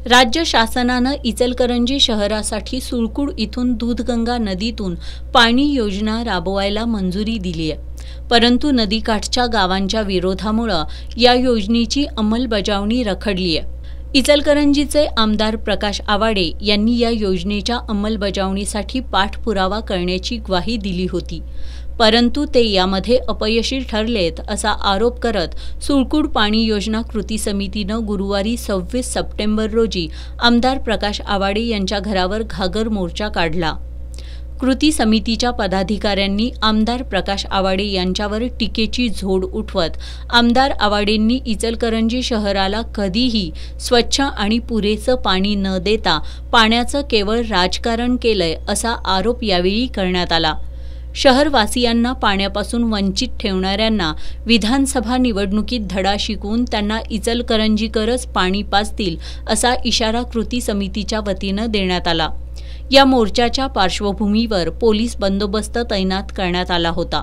राज्य शासनानं इचलकरंजी शहरासाठी सुळकुड इथून दूधगंगा नदीतून पाणी योजना राबवायला मंजुरी दिली आहे। परंतु नदीकाठच्या गावांच्या विरोधामुळे या योजनेची अंमलबजावणी रखडली आहे। इचलकरंजीचे आमदार प्रकाश आवाडे यांनी या योजनेच्या अंमलबजावणीसाठी पाठपुरावा करण्याची ग्वाही दिली होती, परंतु ते यामध्ये अपयशी ठरलेत असा आरोप करत सुळकुड पाणी योजना कृती समितीनं गुरुवारी 26 सप्टेंबर रोजी आमदार प्रकाश आवाडे यांच्या घरावर घागर मोर्चा काढला। कृती समितीच्या पदाधिकाऱ्यांनी आमदार प्रकाश आवाडे यांच्यावर टीकेची झोड उठवत आमदार आवाडेंनी इचलकरंजी शहराला कधीही स्वच्छ आणि पुरेसं पाणी न देता पाण्याचं केवळ राजकारण केलंय असा आरोप यावेळी करण्यात आला। शहरवासियांना पाण्यापासून वंचित ठेवणाऱ्यांना विधानसभा निवडणुकीत धडा शिकवून त्यांना इचलकरंजीकरच पाणी पाजतील असा इशारा कृती समितीच्या वतीनं देण्यात आला। या मोर्चाच्या पार्श्वभूमीवर पोलीस बंदोबस्त तैनात करण्यात आला होता।